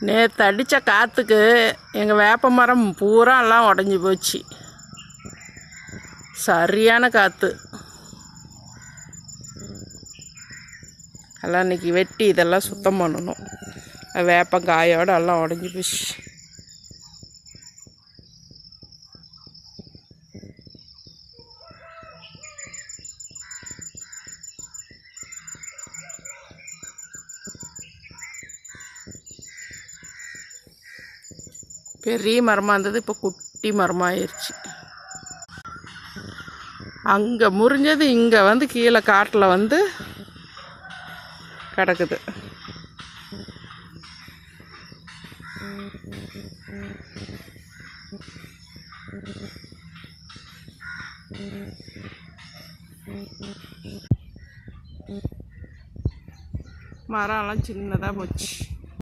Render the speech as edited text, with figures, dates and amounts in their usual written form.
நேற்று அடித்த காற்றுக்கு எங்கள் வேப்ப மரம் பூரா எல்லாம் உடஞ்சி போச்சு. சரியான காற்று. எல்லாம் இன்றைக்கி வெட்டி இதெல்லாம் சுத்தம் பண்ணணும். வேப்பங்காயோடு எல்லாம் உடஞ்சி போச்சு. பெரிய மரமாக இருந்தது, இப்போ குட்டி மரமாகிருச்சு. அங்கே முறிஞ்சது இங்கே வந்து கீழே காட்டில் வந்து கிடக்குது. மரம்லாம் சின்னதாக போச்சு.